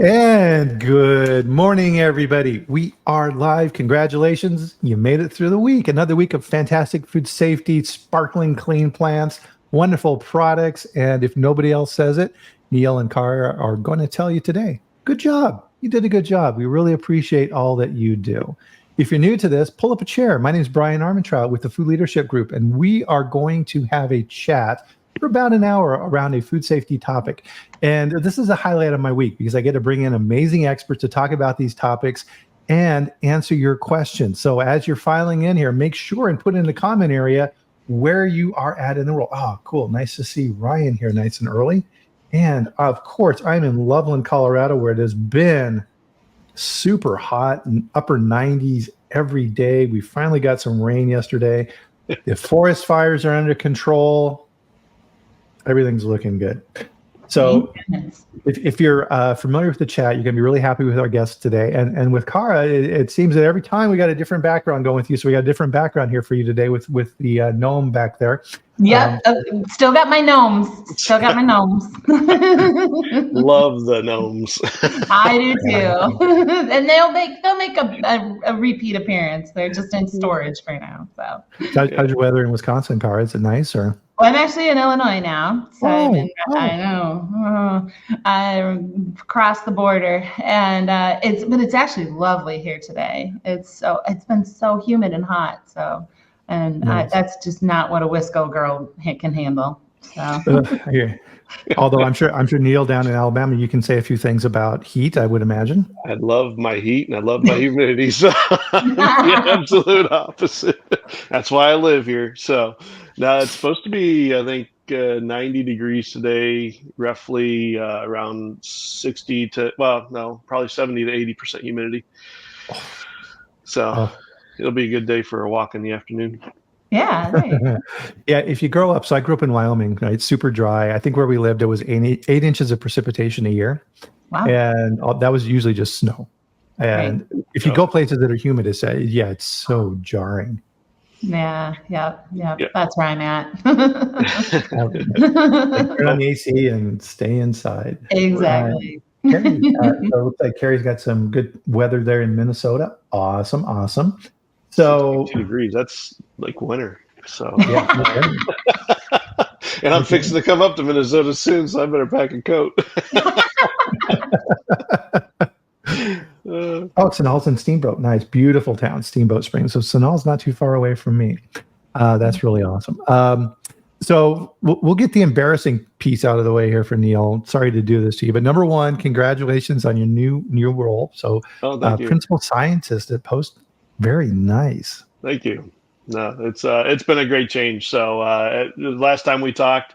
And good morning, everybody. We are live. Congratulations. You made it through the week. Another week of fantastic food safety, sparkling clean plants, wonderful products. And if nobody else says it, Neil and Kara are going to tell you today. Good job. You did a good job. We really appreciate all that you do. If you're new to this, pull up a chair. My name is Bryan Armentrout with the Food Leadership Group, and we are going to have a chat for about an hour around a food safety topic. And this is a highlight of my week because I get to bring in amazing experts to talk about these topics and answer your questions. So as you're filing in here, make sure and put in the comment area where you are at in the world. Oh, cool. Nice to see Ryan here nice and early. And of course, I'm in Loveland, Colorado, where it has been super hot and upper 90s every day. We finally got some rain yesterday. The forest fires are under control. Everything's looking good. So if you're familiar with the chat, you're going to be really happy with our guests today. And with Kara, it seems that every time we got a different background going with you. So we got a different background here for you today with the gnome back there. Yep, still got my gnomes. Love the gnomes. I do too. And they'll make a repeat appearance. They're just in storage for now. So how's your weather in Wisconsin, Kara? Is it nice or? Well, I'm actually in Illinois now, so I know I crossed the border, and it's actually lovely here today. It's been so humid and hot, so nice. That's just not what a Wisco girl can handle. So. Yeah. Although I'm sure Neil down in Alabama, you can say a few things about heat, I would imagine. I love my heat and I love my humidity. So the absolute opposite. That's why I live here. So now it's supposed to be, I think, 90 degrees today, roughly around 60 to, probably 70 to 80% humidity. So it'll be a good day for a walk in the afternoon. Yeah. Right. Yeah. If you grow up, so I grew up in Wyoming, right? It's super dry. I think where we lived, it was 8 inches of precipitation a year. Wow. And that was usually just snow. And if you go places that are humid, it's so jarring. Yeah. That's where I'm at. Turn on the AC and stay inside. Exactly. Carrie, so it looks like Carrie's got some good weather there in Minnesota. Awesome. So 2 degrees, that's like winter. So yeah. And I'm fixing to come up to Minnesota soon, so I better pack a coat. Sunol's in Steamboat. Nice, beautiful town, Steamboat Springs. So Sunol's not too far away from me. That's really awesome. So we'll get the embarrassing piece out of the way here for Neil. Sorry to do this to you, but number one, congratulations on your new role. So principal scientist at Post. Very nice. Thank you. No, it's been a great change. So the last time we talked,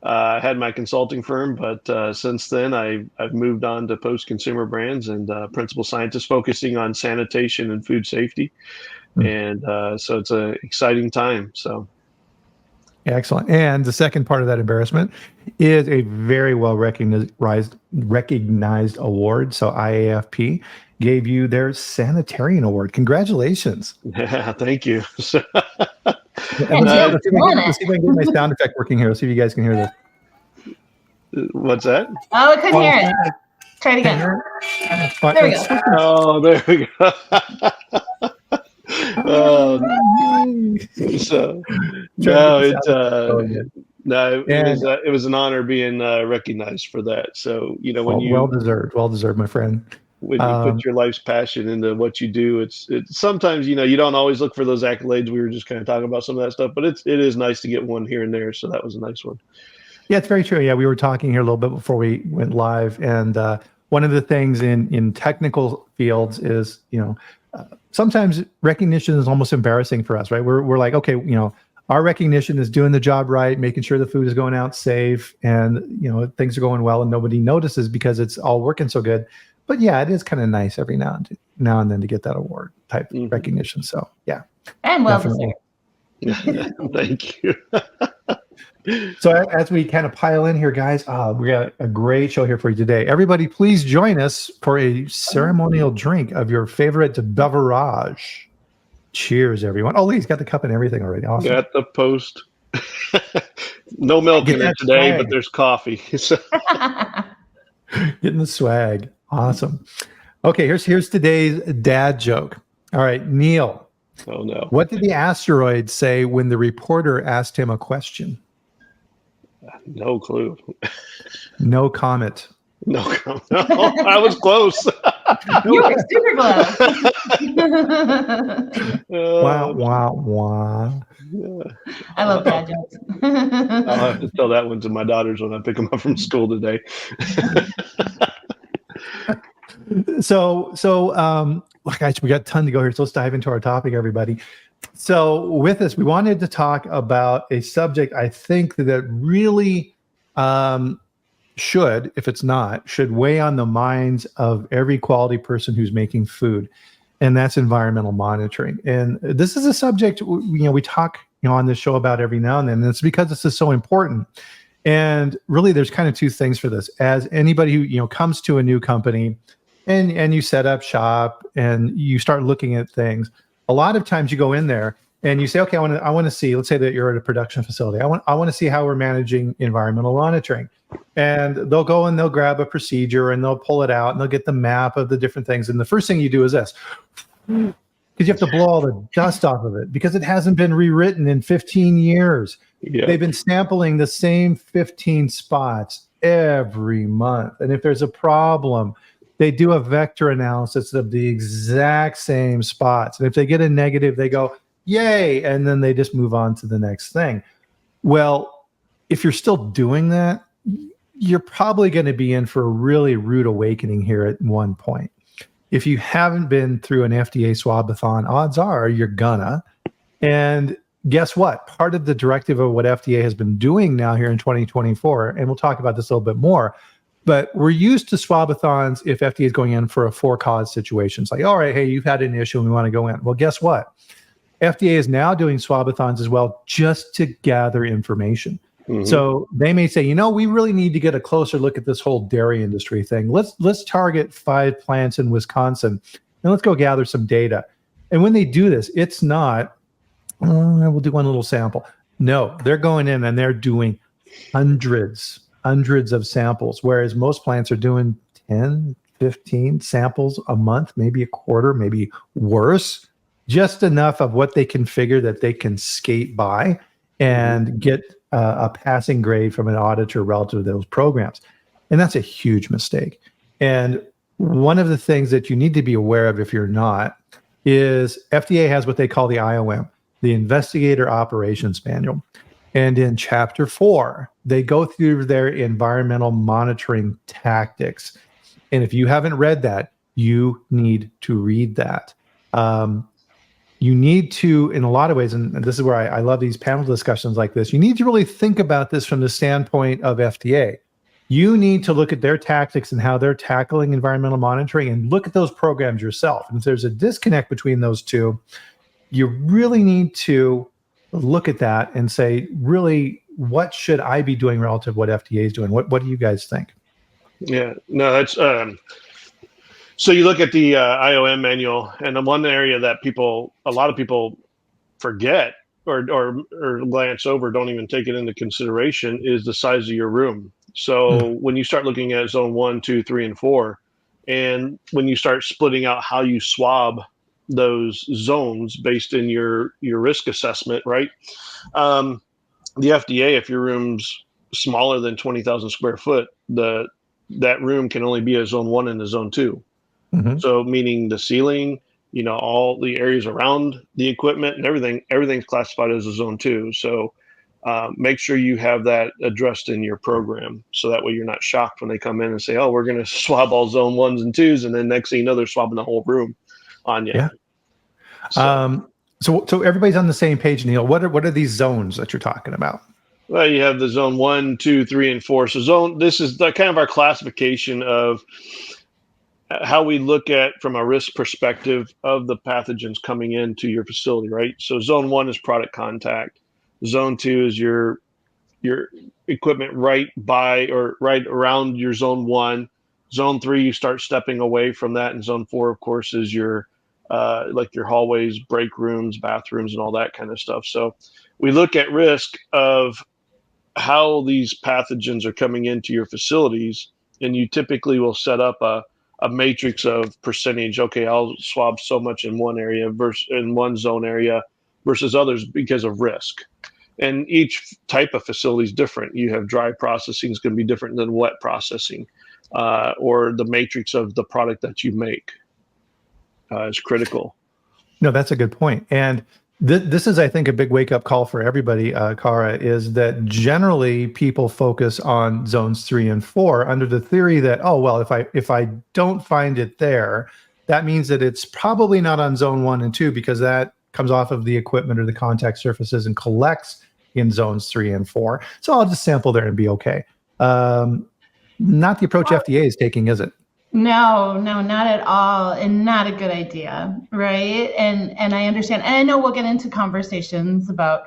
I had my consulting firm, but since then I've moved on to Post Consumer Brands and principal scientist focusing on sanitation and food safety. And so it's an exciting time. So. Excellent. And the second part of that embarrassment is a very well recognized award. So IAFP gave you their Sanitarian Award. Congratulations. Yeah, thank you. Let's see if I can get my sound effect working here. Let's see if you guys can hear this. What's that? Oh, I couldn't hear it. Try it again. There we go. Oh, there we go. It was an honor being recognized for that. So when you well deserved, my friend. When you put your life's passion into what you do, it's sometimes you don't always look for those accolades. We were just kind of talking about some of that stuff, but it is nice to get one here and there. So that was a nice one. Yeah, it's very true. Yeah, we were talking here a little bit before we went live, and one of the things in technical fields is sometimes recognition is almost embarrassing for us, right? We're like, okay, our recognition is doing the job right, making sure the food is going out safe, and things are going well, and nobody notices because it's all working so good. But yeah, it is kind of nice every now and then to get that award type recognition. So yeah, and well deserved. Thank you. So as we kind of pile in here, guys, we got a great show here for you today. Everybody, please join us for a ceremonial drink of your favorite beverage. Cheers, everyone. Oh, Lee's got the cup and everything already. Awesome. Got the Post. No milk in it today, but there's coffee. Getting the swag. Awesome. Okay, here's today's dad joke. All right, Neil. Oh no. What did the asteroid say when the reporter asked him a question? No clue. No comment. No, I was close. You were super close. Wah, wah, wah. I love dad jokes. I'll have to tell that one to my daughters when I pick them up from school today. Guys, we got a ton to go here, so let's dive into our topic, everybody. So with this, we wanted to talk about a subject I think that really should, if it's not, should weigh on the minds of every quality person who's making food, and that's environmental monitoring. And this is a subject we talk on this show about every now and then, and it's because this is so important. And really, there's kind of two things for this. As anybody who comes to a new company, and you set up shop and you start looking at things, a lot of times you go in there and you say, okay, I want to see, let's say that you're at a production facility. I want to see how we're managing environmental monitoring. And they'll go and they'll grab a procedure and they'll pull it out and they'll get the map of the different things. And the first thing you do is this, because you have to blow all the dust off of it because it hasn't been rewritten in 15 years. Yeah. They've been sampling the same 15 spots every month. And if there's a problem, they do a vector analysis of the exact same spots. And if they get a negative, they go, yay, and then they just move on to the next thing. Well, if you're still doing that, you're probably going to be in for a really rude awakening here at one point. If you haven't been through an FDA Swabathon, odds are you're gonna. And guess what? Part of the directive of what FDA has been doing now here in 2024, and we'll talk about this a little bit more, but we're used to Swabathons if FDA is going in for a for-cause situation. It's like, all right, hey, you've had an issue and we want to go in. Well, guess what? FDA is now doing Swabathons as well just to gather information. Mm-hmm. So they may say, we really need to get a closer look at this whole dairy industry thing. Let's target 5 plants in Wisconsin and let's go gather some data. And when they do this, it's not, we'll do one little sample. No, they're going in and they're doing hundreds of samples, whereas most plants are doing 10, 15 samples a month, maybe a quarter, maybe worse, just enough of what they can figure that they can skate by and get a passing grade from an auditor relative to those programs. And that's a huge mistake. And one of the things that you need to be aware of if you're not is FDA has what they call the IOM, the Investigator Operations Manual. And in Chapter 4, they go through their environmental monitoring tactics. And if you haven't read that, you need to read that. You need to, in a lot of ways, and this is where I love these panel discussions like this, you need to really think about this from the standpoint of FDA. You need to look at their tactics and how they're tackling environmental monitoring and look at those programs yourself. And if there's a disconnect between those two, you really need to look at that and say, really, what should I be doing relative to what FDA is doing? What do you guys think? Yeah, no, that's so you look at the IOM manual, and the one area that a lot of people forget or glance over, don't even take it into consideration, is the size of your room. So when you start looking at zone 1, 2, 3, and 4, and when you start splitting out how you swab those zones based in your risk assessment, right? The FDA, if your room's smaller than 20,000 square foot, that room can only be a zone 1 and a zone 2. Mm-hmm. So meaning the ceiling, all the areas around the equipment and everything's classified as a zone 2. So make sure you have that addressed in your program. So that way you're not shocked when they come in and say, oh, we're going to swab all zone 1s and 2s. And then next thing you know, they're swabbing the whole room on you. Yeah. So everybody's on the same page, Neil. What are these zones that you're talking about? Well, you have the zone 1, 2, 3, and 4. So this is kind of our classification of how we look at from a risk perspective of the pathogens coming into your facility, right? So zone 1 is product contact. Zone 2 is your equipment right by or right around your zone 1. Zone 3, you start stepping away from that. And zone 4, of course, is your like your hallways, break rooms, bathrooms, and all that kind of stuff. So we look at risk of how these pathogens are coming into your facilities, and you typically will set up a a matrix of percentage. Okay, I'll swab so much in one area versus in one zone area versus others because of risk. And each type of facility is different. You have dry processing is going to be different than wet processing, or the matrix of the product that you make is critical. No, that's a good point. And this is, I think, a big wake-up call for everybody, Kara, is that generally people focus on zones 3 and 4 under the theory that, oh, well, if I don't find it there, that means that it's probably not on zone 1 and 2 because that comes off of the equipment or the contact surfaces and collects in zones 3 and 4. So I'll just sample there and be okay. Not the approach FDA is taking, is it? No, not at all, and not a good idea, right? And I understand, and I know we'll get into conversations about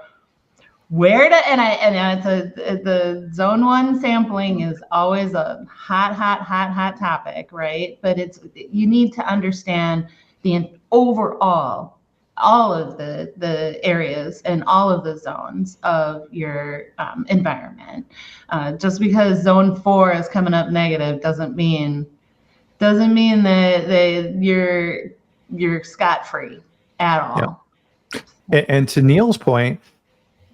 where to, and the zone 1 sampling is always a hot topic, right? But you need to understand the overall, all of the areas and all of the zones of your environment. Just because zone 4 is coming up negative doesn't mean that you're scot-free at all. Yeah. And to Neil's point,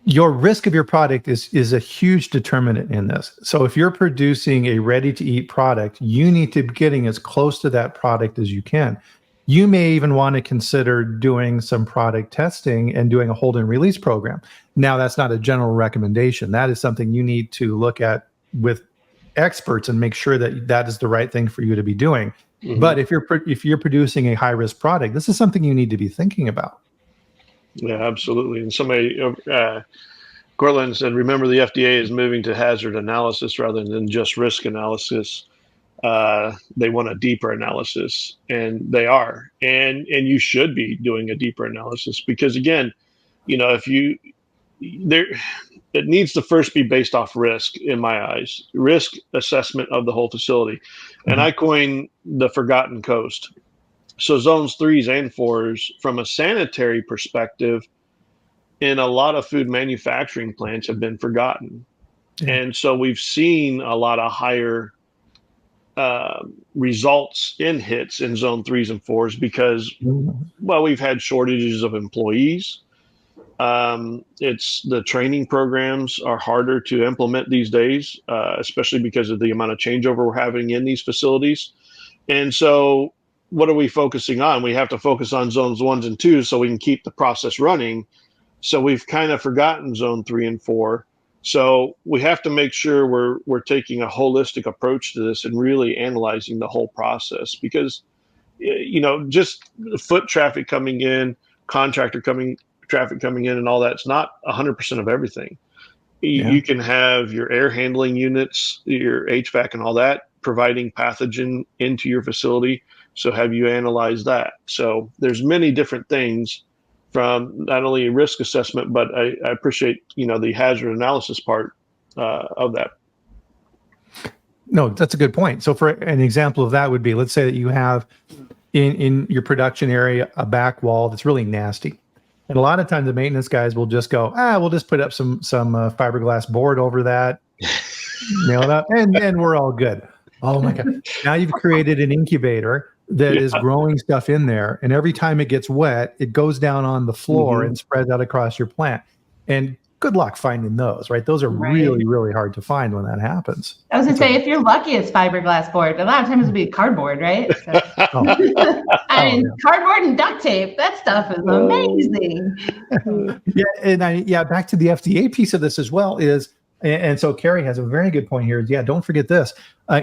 your risk of your product is a huge determinant in this. So if you're producing a ready-to-eat product, you need to be getting as close to that product as you can. You may even want to consider doing some product testing and doing a hold and release program. Now, that's not a general recommendation. That is something you need to look at with experts and make sure that is the right thing for you to be doing. Mm-hmm. But if you're producing a high risk product, this is something you need to be thinking about. Yeah, absolutely. And somebody, Cortland said, remember the FDA is moving to hazard analysis rather than just risk analysis. They want a deeper analysis, and they are, and you should be doing a deeper analysis because again, it needs to first be based off risk, in my eyes, risk assessment of the whole facility. Mm-hmm. And I coin the forgotten coast. So zones 3s and 4s, from a sanitary perspective, in a lot of food manufacturing plants have been forgotten. Yeah. And so we've seen a lot of higher results in hits in zone 3s and 4s because, well, we've had shortages of employees. It's the training programs are harder to implement these days, especially because of the amount of changeover we're having in these facilities. And so what are we focusing on? We have to focus on zones 1s and 2s so we can keep the process running. So we've kind of forgotten zone 3 and 4. So we have to make sure we're taking a holistic approach to this and really analyzing the whole process because, just foot traffic coming in, contractor traffic coming in and all that's not 100% of everything. Yeah. You can have your air handling units, your HVAC and all that providing pathogen into your facility. So have you analyzed that? So there's many different things from not only a risk assessment, but I appreciate, the hazard analysis part of that. No, that's a good point. So for an example of that would be, let's say that you have in your production area, a back wall that's really nasty. And a lot of times the maintenance guys will just go, we'll just put up some fiberglass board over that, nail it up, and we're all good. Oh my God. Now you've created an incubator that is growing stuff in there. And every time it gets wet, it goes down on the floor and spreads out across your plant. And good luck finding those, right? Those are really, really hard to find when that happens. I was going to say, if you're lucky, it's fiberglass board. But a lot of times it'd be cardboard, right? So. Cardboard and duct tape, that stuff is amazing. Back to the FDA piece of this as well is, and so Carrie has a very good point here. Yeah, don't forget this.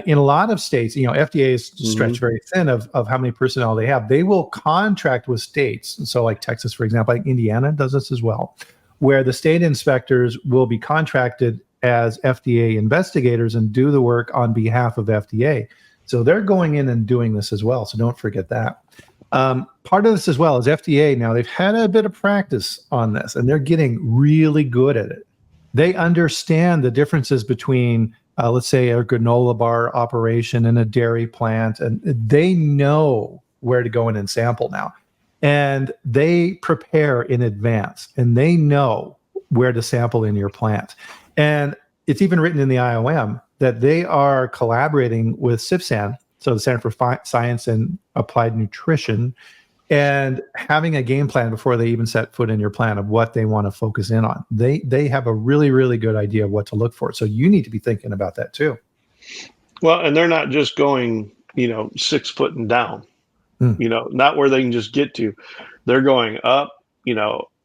In a lot of states, FDA is stretched very thin of how many personnel they have. They will contract with states. So like Texas, for example, like Indiana does this as well, where the state inspectors will be contracted as FDA investigators and do the work on behalf of FDA. So they're going in and doing this as well. So don't forget that. Part of this as well is FDA now, they've had a bit of practice on this and they're getting really good at it. They understand the differences between, let's say, a granola bar operation and a dairy plant, and they know where to go in and sample now. And they prepare in advance, and they know where to sample in your plant. And it's even written in the IOM that they are collaborating with CIFSAN so the Center for Science and Applied Nutrition, and having a game plan before they even set foot in your plant of what they want to focus in on. They have a really, really good idea of what to look for. So you need to be thinking about that too. Well, and they're not just going, 6 foot and down, not where they can just get to. They're going up,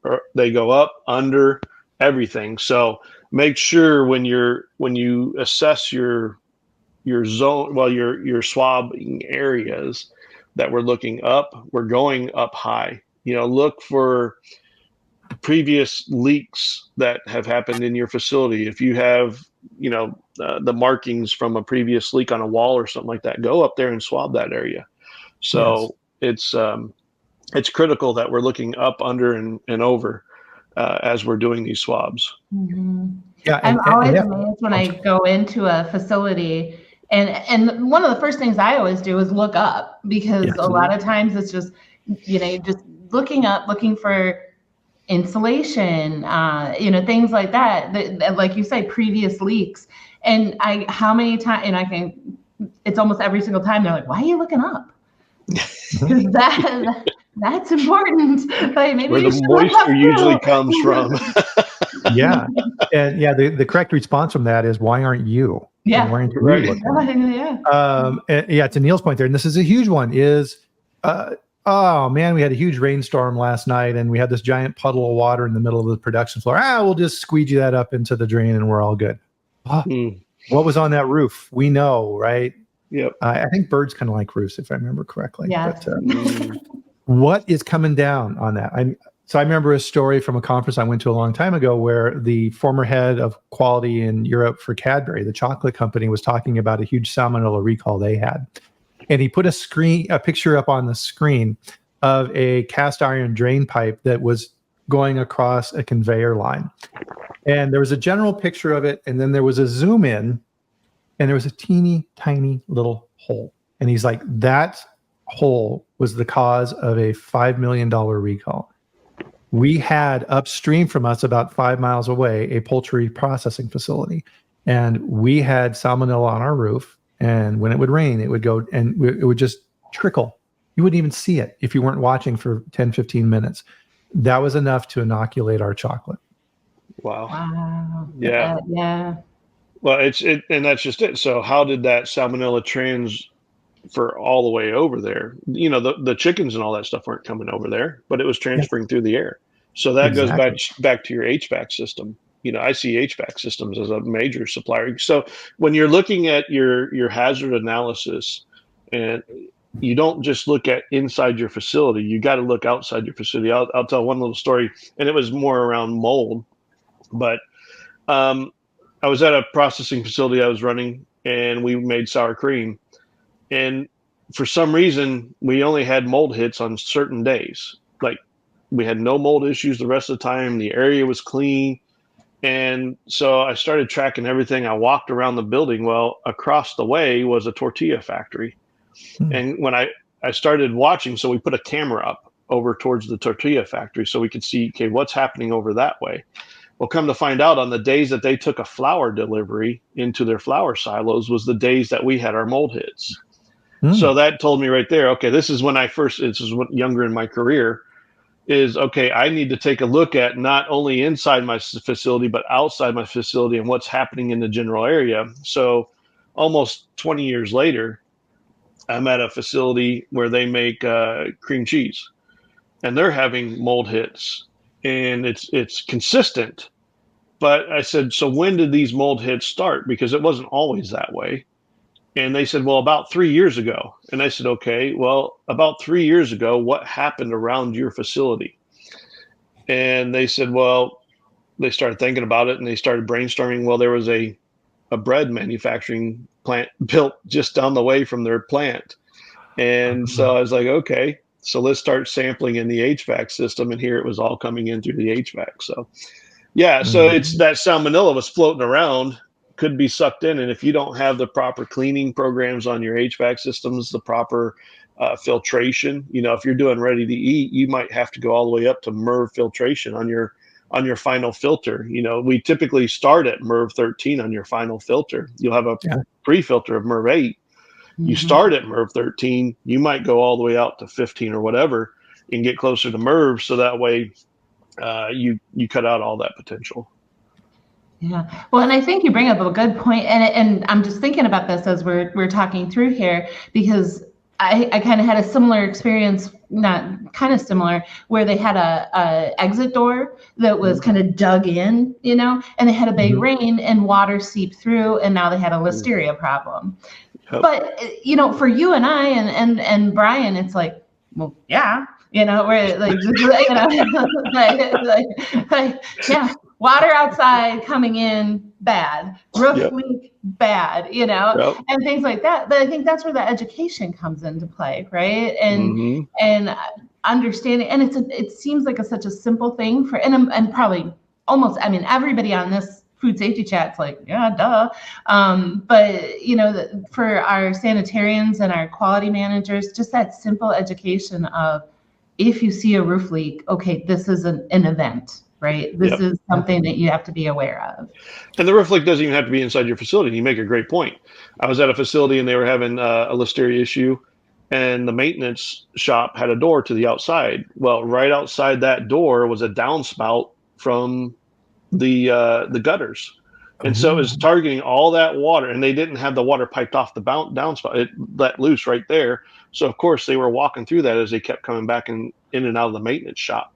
or they go up, under, everything. So make sure when you assess your zone, well, your swabbing areas, that we're looking up, we're going up high. Look for previous leaks that have happened in your facility. If you have, the markings from a previous leak on a wall or something like that, go up there and swab that area. So it's critical that we're looking up, under, and over as we're doing these swabs. Mm-hmm. Yeah, I'm always amazed when I go into a facility, and one of the first things I always do is look up, because a lot of times it's just, just looking up, looking for insulation, things like that, like you say, previous leaks. And how many times, and it's almost every single time they're like, why are you looking up? Because that's important. Like, maybe where the moisture usually comes from. Yeah. And the correct response from that is, why aren't you? Yeah. Why aren't you right. looking? To Neil's point there, and this is a huge one, is oh man, we had a huge rainstorm last night and we had this giant puddle of water in the middle of the production floor. We'll just squeegee that up into the drain and we're all good. What was on that roof? We know, right? Yep. I think birds kind of like roofs, if I remember correctly. Yeah. But, what is coming down on that? So I remember a story from a conference I went to a long time ago where the former head of quality in Europe for Cadbury, the chocolate company, was talking about a huge salmonella recall they had. And he put a picture up on the screen of a cast iron drain pipe that was going across a conveyor line. And there was a general picture of it, and then there was a zoom in, and there was a teeny tiny little hole. And he's like, that hole was the cause of a $5 million recall. We had upstream from us, about 5 miles away, a poultry processing facility. And we had salmonella on our roof. And when it would rain, it would go and it would just trickle. You wouldn't even see it if you weren't watching for 10, 15 minutes. That was enough to inoculate our chocolate. Wow. Yeah. Yeah. Well, and that's just it. So how did that salmonella transfer all the way over there? The chickens and all that stuff weren't coming over there, but it was transferring through the air. So that goes back to your HVAC system. I see HVAC systems as a major supplier. So when you're looking at your hazard analysis, and you don't just look at inside your facility, you got to look outside your facility. I'll tell one little story, and it was more around mold. But I was at a processing facility I was running, and we made sour cream. And for some reason, we only had mold hits on certain days. Like, we had no mold issues the rest of the time. The area was clean. And so I started tracking everything. I walked around the building. Well, across the way was a tortilla factory. And when I started watching, so we put a camera up over towards the tortilla factory so we could see, okay, what's happening over that way. Well, come to find out, on the days that they took a flour delivery into their flour silos was the days that we had our mold hits. So that told me right there, okay, this is when younger in my career, is, okay, I need to take a look at not only inside my facility, but outside my facility and what's happening in the general area. So almost 20 years later, I'm at a facility where they make cream cheese, and they're having mold hits, and it's consistent. But I said, so when did these mold hits start? Because it wasn't always that way. And they said, well, about 3 years ago. And I said, okay, well, about 3 years ago, what happened around your facility? And they said, well, they started thinking about it and they started brainstorming. Well, there was a bread manufacturing plant built just down the way from their plant. And so I was like, okay, so let's start sampling in the HVAC system. And here it was all coming in through the HVAC. So yeah, so it's that salmonella was floating around, could be sucked in. And if you don't have the proper cleaning programs on your HVAC systems, the proper filtration, if you're doing ready to eat, you might have to go all the way up to MERV filtration on your final filter. We typically start at MERV 13 on your final filter. You'll have a pre-filter of MERV 8. You start at MERV 13, you might go all the way out to 15 or whatever and get closer to MERV, so that way you cut out all that potential. Yeah. Well, and I think you bring up a good point, and I'm just thinking about this as we're talking through here, because I kind of had a similar experience, not kind of similar, where they had a exit door that was kind of dug in, and they had a big rain and water seeped through, and now they had a listeria problem. Yep. But for you and I and Brian, it's like, well, yeah, we're like, yeah. Water outside coming in, bad. Roof leak, bad, and things like that. But I think that's where the education comes into play, right? And understanding, and it seems like such a simple thing and probably almost, everybody on this food safety chat's like, yeah, duh. But for our sanitarians and our quality managers, just that simple education of, if you see a roof leak, okay, this is an event. Right. This is something that you have to be aware of. And the roof leak doesn't even have to be inside your facility. You make a great point. I was at a facility and they were having a listeria issue, and the maintenance shop had a door to the outside. Well, right outside that door was a downspout from the gutters. And so it was targeting all that water, and they didn't have the water piped off the downspout. It let loose right there. So, of course, they were walking through that as they kept coming back in and out of the maintenance shop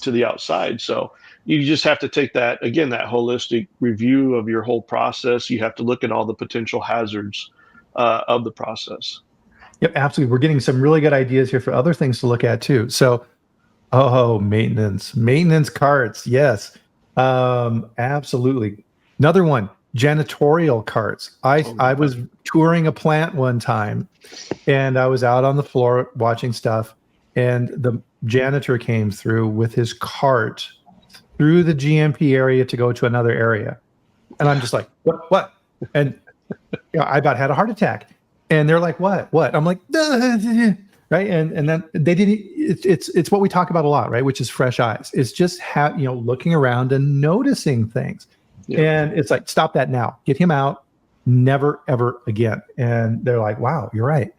to the outside. So you just have to take that holistic review of your whole process. You have to look at all the potential hazards of the process. Yep, absolutely. We're getting some really good ideas here for other things to look at too. So, maintenance carts. Yes, absolutely. Another one, janitorial carts. I was touring a plant one time, and I was out on the floor watching stuff, and the janitor came through with his cart through the GMP area to go to another area. And I'm just like, what? And I about had a heart attack. And they're like, what? I'm like, right? And then they didn't, it's what we talk about a lot, right? Which is fresh eyes. It's just looking around and noticing things. Yeah. And it's like, stop that now. Get him out. Never, ever again. And they're like, wow, you're right.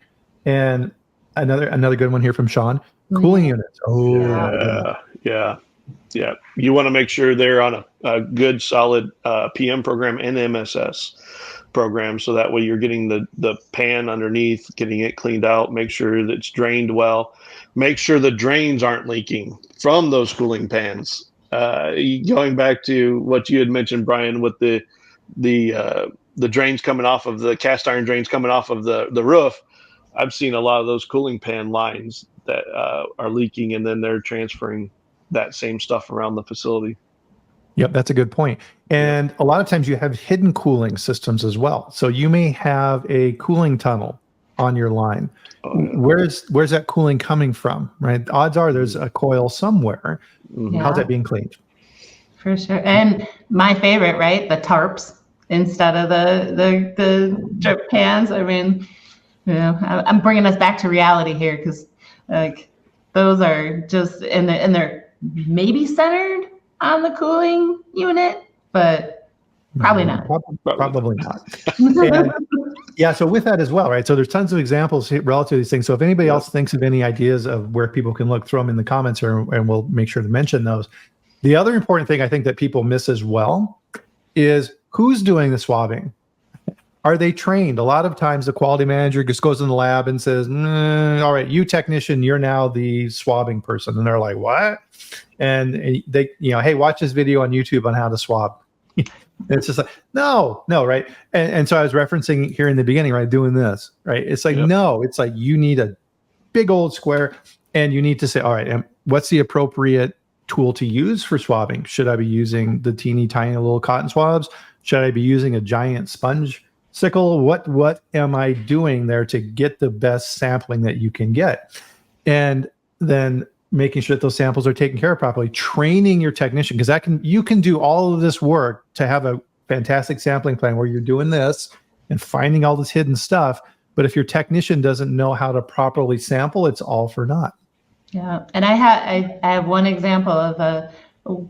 And another good one here from Sean. Cooling units. Yeah. You want to make sure they're on a good, solid PM program and MSS program, so that way you're getting the pan underneath, getting it cleaned out, make sure that it's drained well, make sure the drains aren't leaking from those cooling pans. Going back to what you had mentioned, Brian, with the drains coming off of the cast iron drains coming off of the roof, I've seen a lot of those cooling pan lines that are leaking, and then they're transferring that same stuff around the facility. Yep, that's a good point. And a lot of times you have hidden cooling systems as well. So you may have a cooling tunnel on your line. Where's that cooling coming from, right? Odds are there's a coil somewhere. How's that being cleaned? For sure. And my favorite, right? The tarps instead of the drip pans. I'm bringing us back to reality here, because those are just, and they're maybe centered on the cooling unit, but probably not. Probably not. And, so with that as well, right? So there's tons of examples relative to these things. So if anybody else thinks of any ideas of where people can look, throw them in the comments, and we'll make sure to mention those. The other important thing I think that people miss as well is who's doing the swabbing. Are they trained? A lot of times the quality manager just goes in the lab and says, all right, you technician, you're now the swabbing person. And they're like, what? And they, hey, watch this video on YouTube on how to swab. It's just like, no, right? And so I was referencing here in the beginning, right, doing this, right? It's like, no, it's like you need a big old square, and you need to say, all right, what's the appropriate tool to use for swabbing? Should I be using the teeny tiny little cotton swabs? Should I be using a giant sponge sickle? What am I doing there to get the best sampling that you can get? And then making sure that those samples are taken care of properly, training your technician, because you can do all of this work to have a fantastic sampling plan where you're doing this and finding all this hidden stuff. But if your technician doesn't know how to properly sample, it's all for naught. Yeah, and I have one example of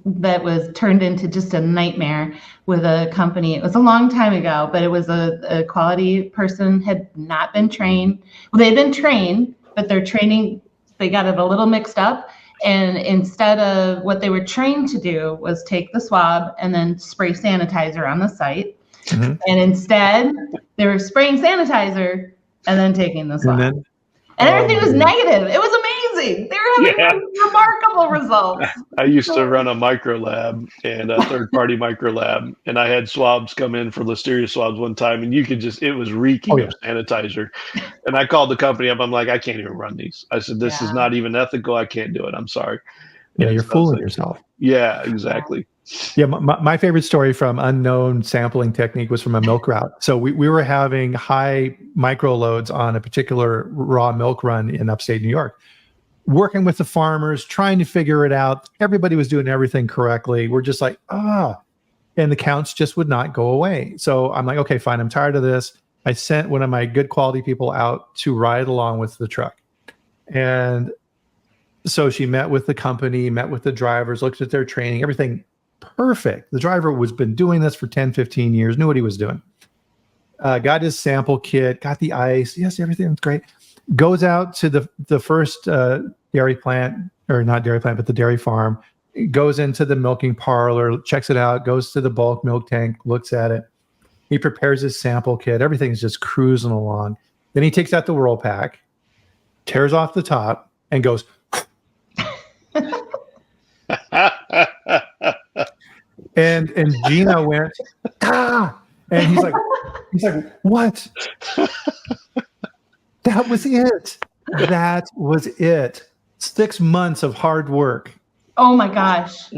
that was turned into just a nightmare with a company. It was a long time ago, but it was a quality person had not been trained. Well, they had been trained, but their training, they got it a little mixed up. And instead of what they were trained to do was take the swab and then spray sanitizer on the site. Mm-hmm. And instead, they were spraying sanitizer and then taking the swab. And everything was negative. It was amazing. They were having remarkable results. I used to run a micro lab and a third-party micro lab, and I had swabs come in for Listeria swabs one time, and you could it was reeking of sanitizer. And I called the company up. I'm like, I can't even run these. I said, this is not even ethical. I can't do it. I'm sorry. Yeah, you're fooling yourself. Yeah, exactly. Yeah, my favorite story from unknown sampling technique was from a milk route. So we were having high micro loads on a particular raw milk run in upstate New York, working with the farmers, trying to figure it out. Everybody was doing everything correctly. We're just like, and the counts just would not go away. So I'm like, okay, fine. I'm tired of this. I sent one of my good quality people out to ride along with the truck. And so she met with the company, met with the drivers, looked at their training, everything perfect. The driver was been doing this for 10, 15 years, knew what he was doing. Got his sample kit, got the ice. Yes, everything was great. Goes out to the first dairy plant, or not dairy plant, but the dairy farm. Goes into the milking parlor, checks it out, goes to the bulk milk tank, looks at it. He prepares his sample kit. Everything's just cruising along. Then he takes out the roll pack, tears off the top, and goes, and Gina went, and he's like, what? That was it. That was it. 6 months of hard work. Oh my gosh.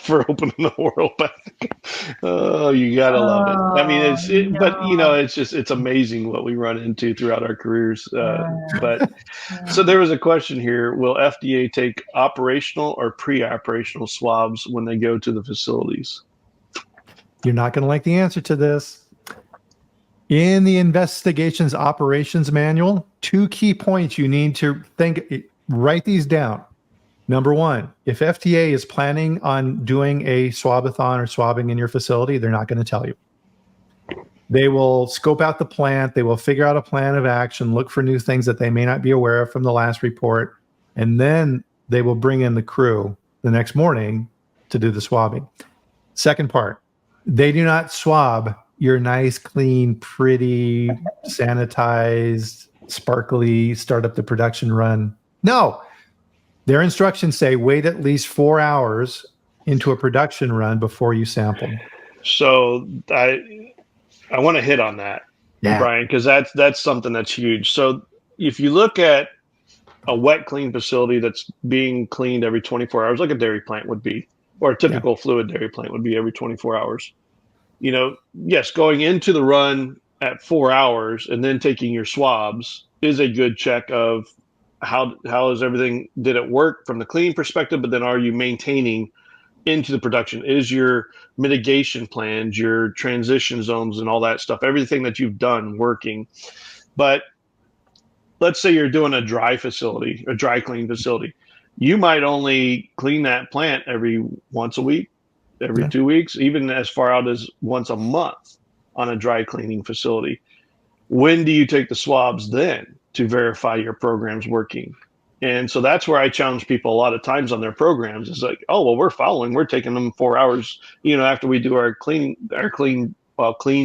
For opening the world back. Oh, you gotta love it. I mean, but it's amazing what we run into throughout our careers. So there was a question here. Will FDA take operational or pre-operational swabs when they go to the facilities? You're not going to like the answer to this. In the investigations operations manual, 2 key points you need to write these down. Number 1, if FDA is planning on doing a swabathon or swabbing in your facility, they're not going to tell you. They will scope out the plant. They will figure out a plan of action, look for new things that they may not be aware of from the last report, and then they will bring in the crew the next morning to do the swabbing. Second part, they do not swab your nice, clean, pretty, sanitized, sparkly, start up the production run. No. Their instructions say wait at least 4 hours into a production run before you sample. So I want to hit on that, Brian, because that's something that's huge. So if you look at a wet clean facility that's being cleaned every 24 hours, like a dairy plant would be, or a typical fluid dairy plant would be every 24 hours. Yes, going into the run at 4 hours and then taking your swabs is a good check of how is everything, did it work from the cleaning perspective, but then are you maintaining into the production? Is your mitigation plans, your transition zones and all that stuff, everything that you've done working? But let's say you're doing a dry facility, a dry clean facility. You might only clean that plant every once a week, every 2 weeks, even as far out as once a month on a dry cleaning facility. When do you take the swabs then to verify your program's working? And so that's where I challenge people a lot of times on their programs. It's like, oh, well, we're taking them 4 hours, after we do our clean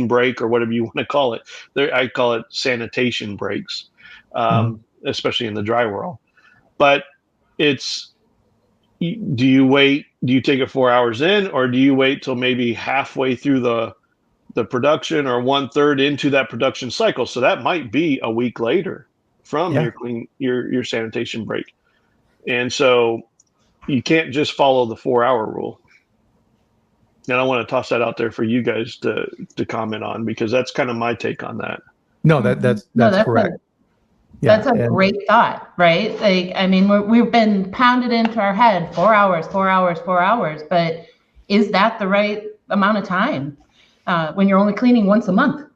break or whatever you want to call it. I call it sanitation breaks, especially in the dry world. But do you take it 4 hours in, or do you wait till maybe halfway through the production or 1/3 into that production cycle? So that might be a week later from your sanitation break. And so you can't just follow the 4 hour rule. And I want to toss that out there for you guys to comment on, because that's kind of my take on that. No, that's correct. That's a great thought, right? Like, I mean, we've been pounded into our head 4 hours, 4 hours, 4 hours, but is that the right amount of time when you're only cleaning once a month?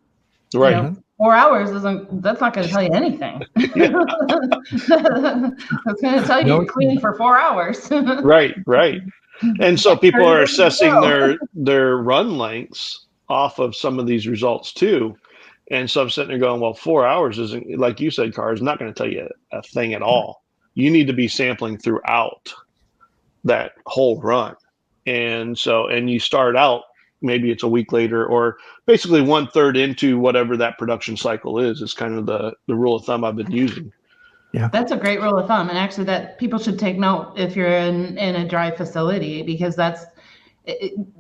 Right. 4 hours that's not going to tell you anything. It's going to tell you you're cleaning for 4 hours. Right. And so people Turn are it assessing over. their run lengths off of some of these results too. And so I'm sitting there going, well, 4 hours isn't, like you said, Car, is not going to tell you a thing at all. You need to be sampling throughout that whole run. And so, and you start out, maybe it's a week later, or basically 1/3 into whatever that production cycle is kind of the rule of thumb I've been using. Yeah. That's a great rule of thumb. And actually that people should take note if you're in a dry facility, because that's,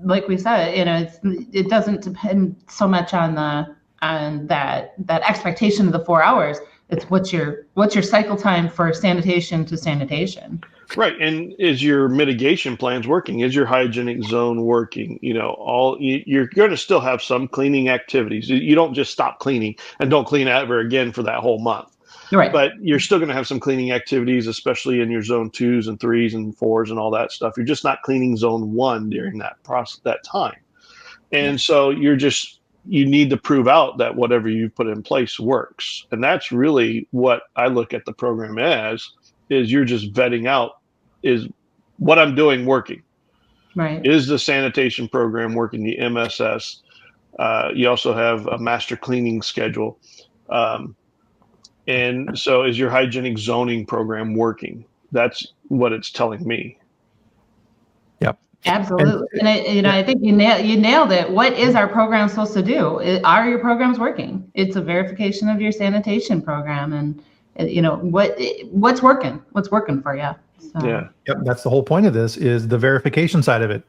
like we said, it doesn't depend so much on that expectation of the 4 hours. It's what's your cycle time for sanitation to sanitation. Right. And is your mitigation plans working? Is your hygienic zone working? You're going to still have some cleaning activities. You don't just stop cleaning and don't clean ever again for that whole month. Right. But you're still going to have some cleaning activities, especially in your zone 2s and 3s and 4s and all that stuff. You're just not cleaning zone 1 during that process, that time. And so you need to prove out that whatever you've put in place works. And that's really what I look at the program as, is you're just vetting out, is what I'm doing working? Right. Is the sanitation program working, the MSS? You also have a master cleaning schedule. And so is your hygienic zoning program working? That's what it's telling me. Yep. Absolutely. And I think you nailed it. What is our program supposed to do? Are your programs working? It's a verification of your sanitation program, and what's working for you. So. Yeah. Yep. That's the whole point of this, is the verification side of it.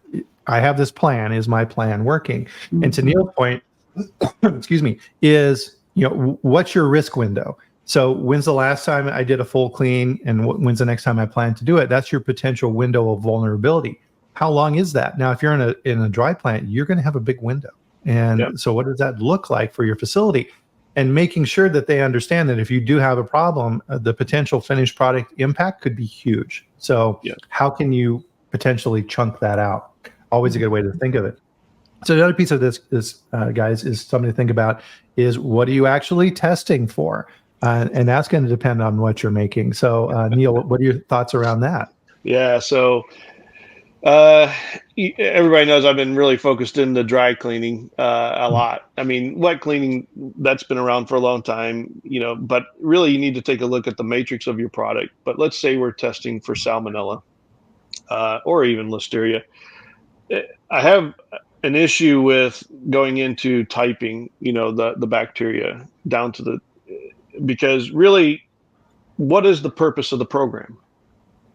I have this plan. Is my plan working? Mm-hmm. And to Neil's point, excuse me, is, what's your risk window? So when's the last time I did a full clean, and when's the next time I plan to do it? That's your potential window of vulnerability. How long is that? Now, if you're in a dry plant, you're going to have a big window. And so what does that look like for your facility? And making sure that they understand that if you do have a problem, the potential finished product impact could be huge. So how can you potentially chunk that out? Always a good way to think of it. So the other piece of this, guys, is something to think about, is what are you actually testing for? And that's going to depend on what you're making. So Neil, what are your thoughts around that? Yeah. So everybody knows I've been really focused in the dry cleaning a lot. I mean, wet cleaning, that's been around for a long time, but really you need to take a look at the matrix of your product. But let's say we're testing for salmonella or even listeria. I have an issue with going into typing, the bacteria down to because really, what is the purpose of the program?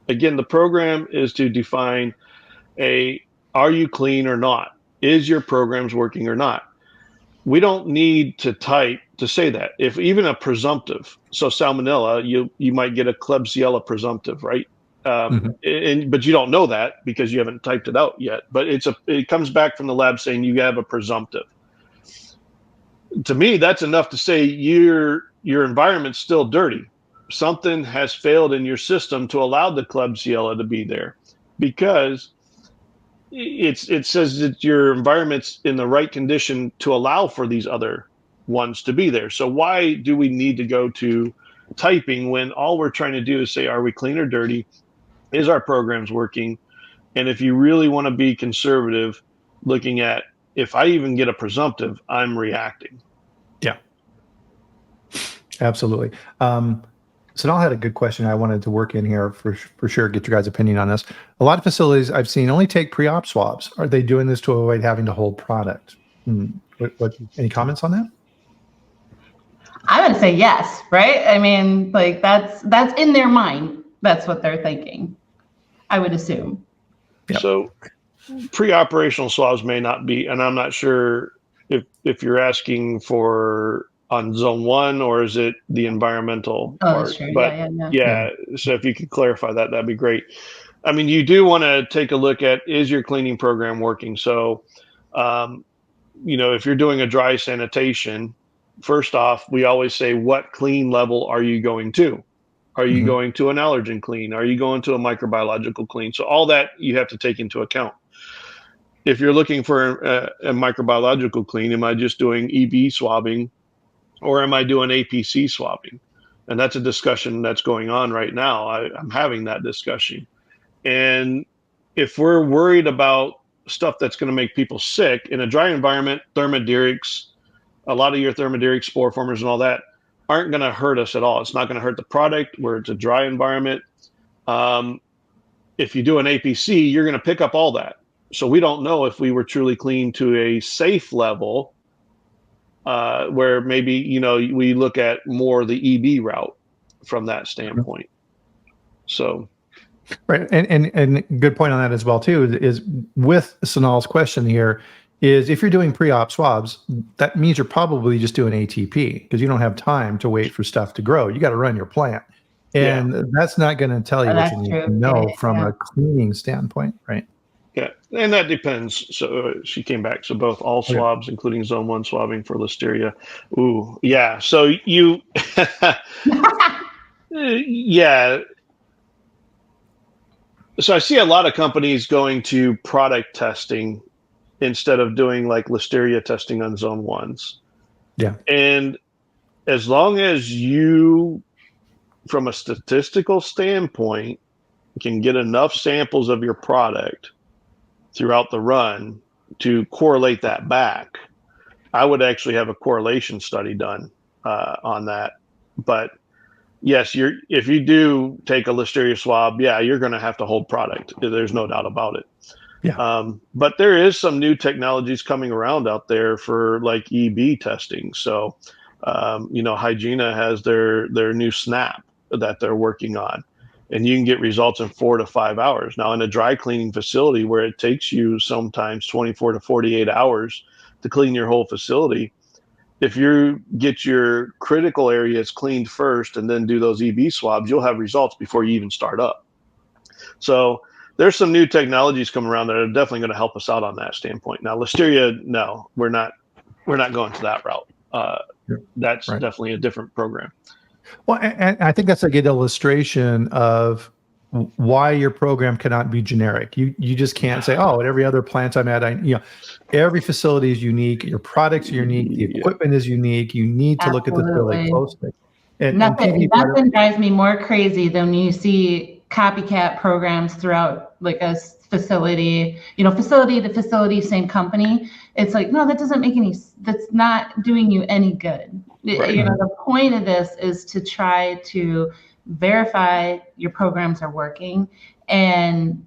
Again, the program is to define are you clean or not? Is your programs working or not? We don't need to type to say that. If even a presumptive, so salmonella, you might get a Klebsiella presumptive, right? But you don't know that because you haven't typed it out yet. But it comes back from the lab saying you have a presumptive. To me, that's enough to say your environment's still dirty. Something has failed in your system to allow the Klebsiella to be there, because it says that your environment's in the right condition to allow for these other ones to be there. So why do we need to go to typing when all we're trying to do is say, are we clean or dirty? Is our programs working? And if you really want to be conservative, looking at, if I even get a presumptive, I'm reacting. Yeah, absolutely. Sonal had a good question I wanted to work in here for sure, get your guys' opinion on this. A lot of facilities I've seen only take pre-op swabs. Are they doing this to avoid having to hold product? Any comments on that? I'm going to say yes, right? I mean, like that's in their mind. That's what they're thinking, I would assume. Yep. So pre-operational swabs may not be, and I'm not sure if you're asking for on zone 1 or is it the environmental part? That's true. But yeah. So if you could clarify that, that'd be great. I mean, you do want to take a look at, is your cleaning program working? So, if you're doing a dry sanitation, first off, we always say, what clean level are you going to? Are you going to an allergen clean? Are you going to a microbiological clean? So all that you have to take into account. If you're looking for a microbiological clean, am I just doing EB swabbing, or am I doing APC swabbing? And that's a discussion that's going on right now. I'm having that discussion. And if we're worried about stuff that's going to make people sick in a dry environment, thermoderics, a lot of your thermoderic spore formers and all that aren't going to hurt us at all. It's not going to hurt the product where it's a dry environment. If you do an APC, you're going to pick up all that. So we don't know if we were truly clean to a safe level, where maybe, we look at more the EB route from that standpoint. So. Right. And good point on that as well, too, is with Sonal's question here is if you're doing pre-op swabs, that means you're probably just doing ATP because you don't have time to wait for stuff to grow. You got to run your plant. And that's not going to tell you what you need to know from a cleaning standpoint, right? Yeah, and that depends. So she came back. So both all swabs, including zone 1 swabbing for Listeria. Ooh, yeah. So you, yeah. So I see a lot of companies going to product testing instead of doing like Listeria testing on zone 1s. Yeah. And as long as you, from a statistical standpoint, can get enough samples of your product throughout the run to correlate that back, I would actually have a correlation study done on that. But yes, if you do take a Listeria swab, you're going to have to hold product. There's no doubt about it. Yeah. But there is some new technologies coming around out there for like EB testing. So, Hygiena has their new SNAP that they're working on, and you can get results in 4 to 5 hours. Now, in a dry cleaning facility where it takes you sometimes 24 to 48 hours to clean your whole facility, if you get your critical areas cleaned first and then do those EB swabs, you'll have results before you even start up. So there's some new technologies coming around that are definitely going to help us out on that standpoint. Now, Listeria, no, we're not going to that route. That's definitely a different program. Well, and I think that's a good illustration of why your program cannot be generic. You just can't say, oh, at every other plant I'm at, every facility is unique. Your products are unique. The equipment is unique. You need to look at this really closely. And nothing drives me more crazy than when you see copycat programs throughout like a facility, facility to facility, same company. It's like, no, that doesn't make that's not doing you any good. Right. The point of this is to try to verify your programs are working, and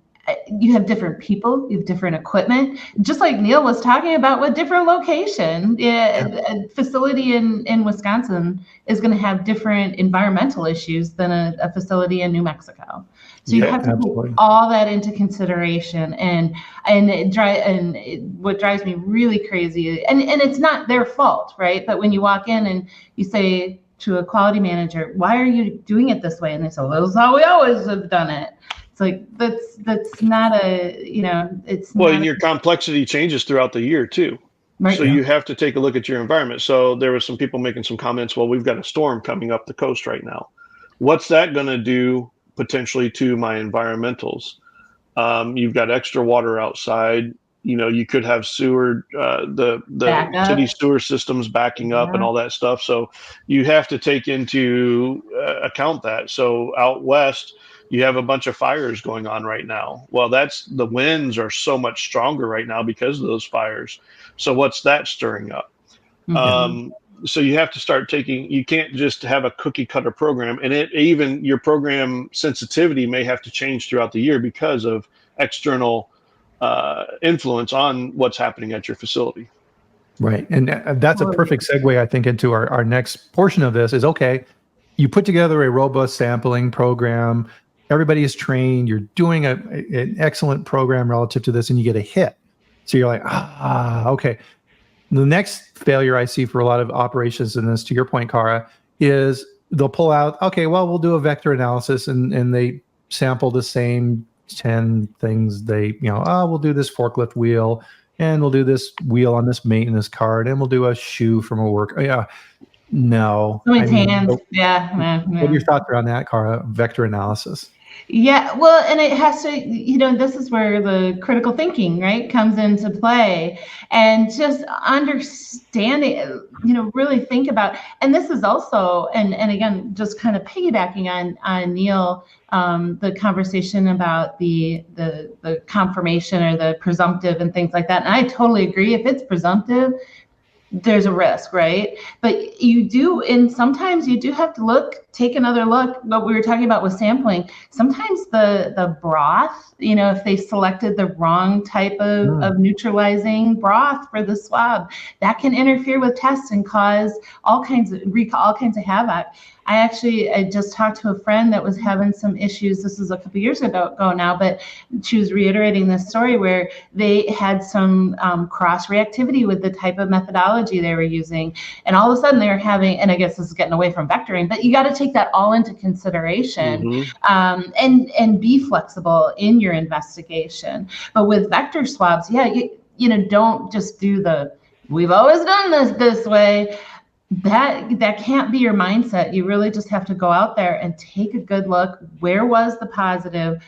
you have different people, you have different equipment, just like Neil was talking about with different location. A facility in Wisconsin is going to have different environmental issues than a facility in New Mexico. So you have to take all that into consideration, and what drives me really crazy, and it's not their fault, right? But when you walk in and you say to a quality manager, why are you doing it this way? And they say, well, this is how we always have done it. It's like, that's not it's well, and your complexity changes throughout the year too. Right. So you have to take a look at your environment. So there was some people making some comments, well, we've got a storm coming up the coast right now. What's that going to do potentially to my environmentals? You've got extra water outside. You could have sewer, the city sewer systems backing up and all that stuff. So you have to take into account that. So out west, you have a bunch of fires going on right now. Well, the winds are so much stronger right now because of those fires. So what's that stirring up? Mm-hmm. So you have to start you can't just have a cookie cutter program, and even your program sensitivity may have to change throughout the year because of external influence on what's happening at your facility. Right. And that's a perfect segue, I think, into our next portion of this is, okay, you put together a robust sampling program. Everybody is trained. You're doing an excellent program relative to this, and you get a hit. So you're like, okay. The next failure I see for a lot of operations in this, to your point, Kara, is they'll pull out, okay, well, we'll do a vector analysis, and they sample the same 10 things. We'll do this forklift wheel, and we'll do this wheel on this maintenance card, and we'll do a shoe from a work. No. What are your thoughts around that, Kara? Vector analysis. Yeah, well, and it has to, this is where the critical thinking, right, comes into play, and just understanding, really think about, and this is also, and again, just kind of piggybacking on Neil, the conversation about the confirmation or the presumptive and things like that. And I totally agree. If it's presumptive, there's a risk, right? But sometimes you do have to take another look. What we were talking about with sampling, sometimes the broth, if they selected the wrong type of neutralizing broth for the swab, that can interfere with tests and cause all kinds of havoc. I just talked to a friend that was having some issues. This was a couple years ago now, but she was reiterating this story where they had some cross reactivity with the type of methodology they were using, and all of a sudden they were having, and I guess this is getting away from vectoring, but you got to take that all into consideration, and be flexible in your investigation. But with vector swabs, don't just do we've always done this way. That can't be your mindset. You really just have to go out there and take a good look. Where was the positive?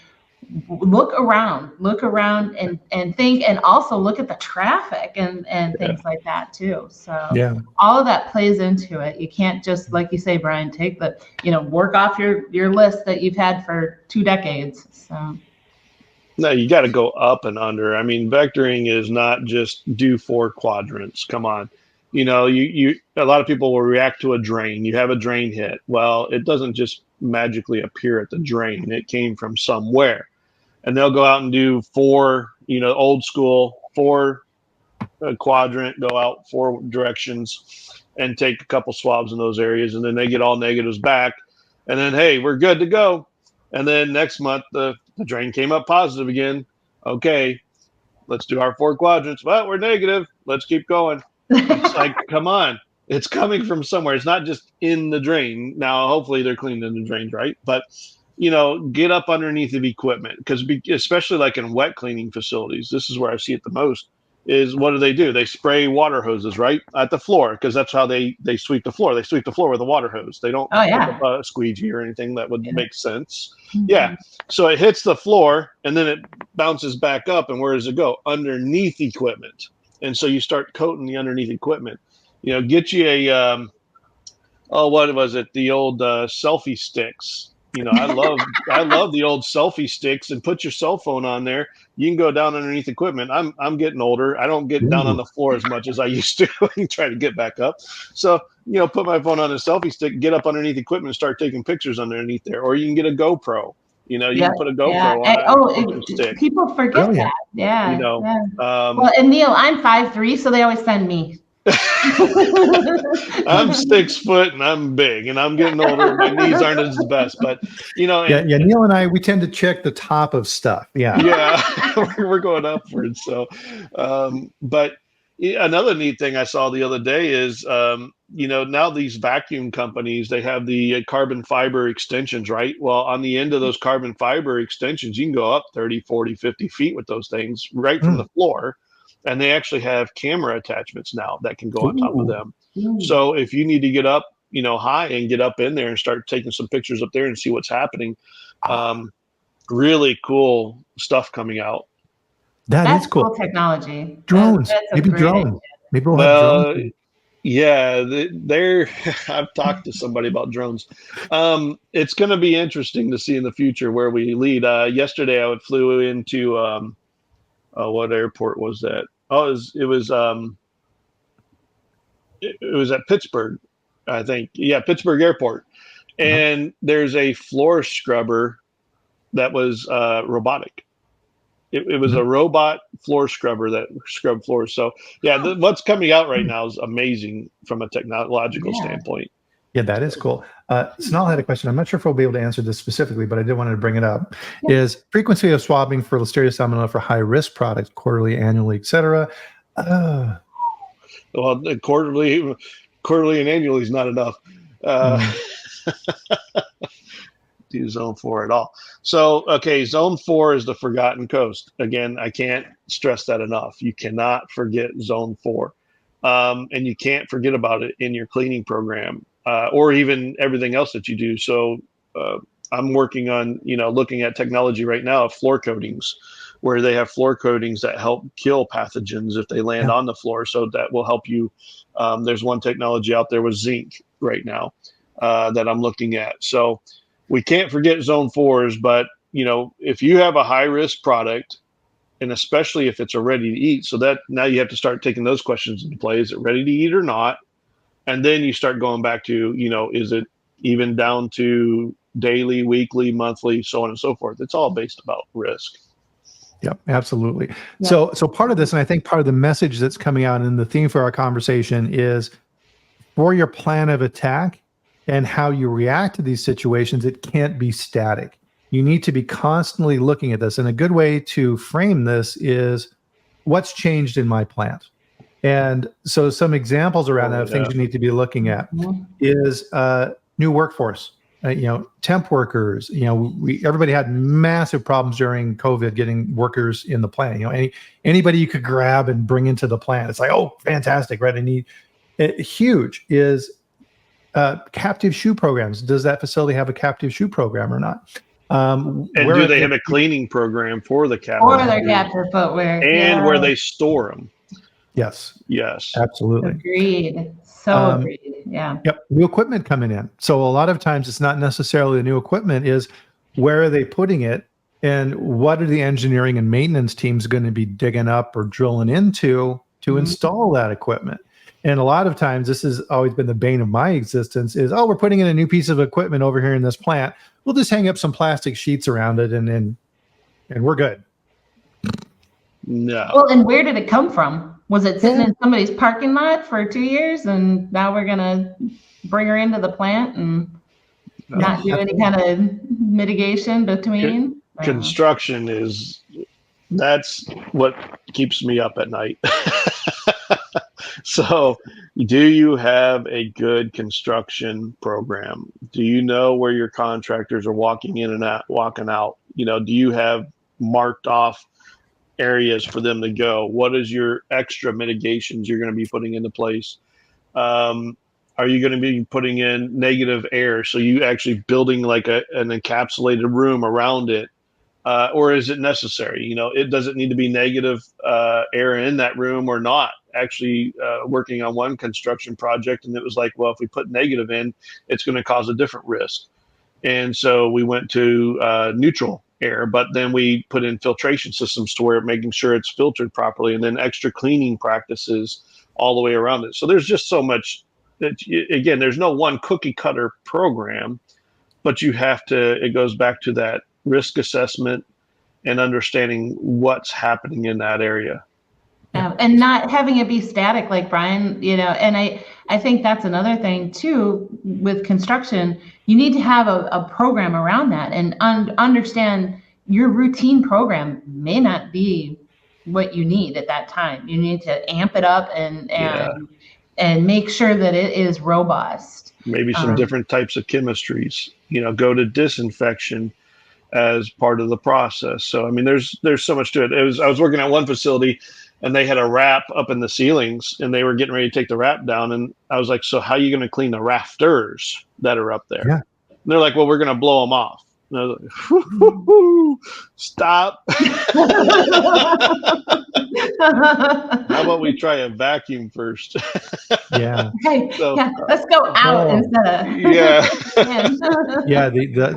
Look around and think, and also look at the traffic and things like that too. So all of that plays into it. You can't just, like you say, Bryan, take work off your list that you've had for 2 decades. So no, you got to go up and under. I mean, vectoring is not just do 4 quadrants. Come on. A lot of people will react to a drain. You have a drain hit. Well, it doesn't just magically appear at the drain. It came from somewhere. And they'll go out and do 4, old school, 4 quadrant, go out 4 directions and take a couple swabs in those areas. And then they get all negatives back. And then, hey, we're good to go. And then next month, the drain came up positive again. Okay, let's do our 4 quadrants. Well, we're negative. Let's keep going. It's like, come on. It's coming from somewhere. It's not just in the drain. Now, hopefully they're cleaning the drains, right? But, get up underneath of equipment, because especially like in wet cleaning facilities, this is where I see it the most, is what do? They spray water hoses, right, at the floor, because that's how they sweep the floor. They sweep the floor with a water hose. They don't pick up a squeegee or anything that would make sense. Mm-hmm. Yeah. So it hits the floor and then it bounces back up. And where does it go? Underneath equipment. And so you start coating the underneath equipment. Get you a what was it? The old selfie sticks. I love the old selfie sticks, and put your cell phone on there. You can go down underneath equipment. I'm getting older. I don't get down on the floor as much as I used to and try to get back up. So, put my phone on a selfie stick, get up underneath equipment and start taking pictures underneath there. Or you can get a GoPro. You can put a GoPro on a stick. People forget that. Yeah. Well, and Neil, I'm 5'3", so they always send me. I'm 6 foot and I'm big and I'm getting older. My knees aren't as the best, but Neil and I, we tend to check the top of stuff. Yeah, we're going upwards. So, but another neat thing I saw the other day is, now these vacuum companies, they have the carbon fiber extensions, right? Well, on the end of those carbon fiber extensions, you can go up 30, 40, 50 feet with those things right from the floor. And they actually have camera attachments now that can go on top of them. So if you need to get up, high and get up in there and start taking some pictures up there and see what's happening, really cool stuff coming out. That's cool technology. Drones, maybe drones. Maybe we'll have drones. Yeah, I've talked to somebody about drones. It's going to be interesting to see in the future where we lead. Yesterday, I flew into what airport was that? Oh, it was at Pittsburgh, I think. Yeah, Pittsburgh Airport. And there's a floor scrubber that was robotic. It was a robot floor scrubber that scrubbed floors. So yeah, what's coming out right now is amazing from a technological standpoint. Yeah, that is cool. Snell had a question. I'm not sure if we'll be able to answer this specifically, but I did want to bring it up. Is frequency of swabbing for Listeria salmonella for high-risk products, quarterly, annually, et cetera? Well, quarterly and annually is not enough. Do zone 4 at all. So, okay, zone 4 is the forgotten coast. Again, I can't stress that enough. You cannot forget zone 4. And you can't forget about it in your cleaning program, or even everything else that you do. So I'm working on, looking at technology right now of floor coatings, where they have floor coatings that help kill pathogens if they land on the floor. So that will help you. There's one technology out there with zinc right now that I'm looking at. So we can't forget zone 4s, but if you have a high risk product, and especially if it's a ready to eat, so that now you have to start taking those questions into play. Is it ready to eat or not? And then you start going back to, is it even down to daily, weekly, monthly, so on and so forth. It's all based about risk. Yep, absolutely. Yep. So part of this, and I think part of the message that's coming out in the theme for our conversation is, for your plan of attack and how you react to these situations, it can't be static. You need to be constantly looking at this. And a good way to frame this is, what's changed in my plant? And so some examples around that of things you need to be looking at is new workforce. Temp workers. Everybody had massive problems during COVID getting workers in the plant. Anybody you could grab and bring into the plant. It's like, oh, fantastic, right? I need huge is captive shoe programs. Does that facility have a captive shoe program or not? And do they have a cleaning program for the captive? For their captive footwear. And where they store them. Yes. Yes. Absolutely. Agreed. So agreed. Yeah. Yep. New equipment coming in. So a lot of times it's not necessarily the new equipment, is where are they putting it, and what are the engineering and maintenance teams going to be digging up or drilling into to install that equipment? And a lot of times, this has always been the bane of my existence, is, we're putting in a new piece of equipment over here in this plant. We'll just hang up some plastic sheets around it and we're good. No. Well, and where did it come from? Was it sitting in somebody's parking lot for 2 years, and now we're going to bring her into the plant and not do any kind of mitigation between? Construction that's what keeps me up at night. So, do you have a good construction program? Do you know where your contractors are walking in and out, walking out? Do you have marked off areas for them to go? What is your extra mitigations you're going to be putting into place? Are you going to be putting in negative air? So you actually building like an encapsulated room around it? Or is it necessary? It doesn't need to be negative air in that room or not. Actually, working on one construction project, and it was like, well, if we put negative in, it's going to cause a different risk. And so we went to neutral air, but then we put in filtration systems to where making sure it's filtered properly, and then extra cleaning practices all the way around it. So there's just so much that, again, there's no one cookie cutter program, but you have to, it goes back to that risk assessment and understanding what's happening in that area. And not having it be static, like Bryan, and I think that's another thing too with construction. You need to have a program around that, and understand your routine program may not be what you need at that time. You need to amp it up and make sure that it is robust. Maybe some different types of chemistries, go to disinfection as part of the process. So, I mean, there's so much to it. I was working at one facility, and they had a wrap up in the ceilings, and they were getting ready to take the wrap down. And I was like, so how are you going to clean the rafters that are up there? Yeah. And they're like, well, we're going to blow them off. And I was like, stop. How about we try a vacuum first? Yeah. Hey, let's go out instead of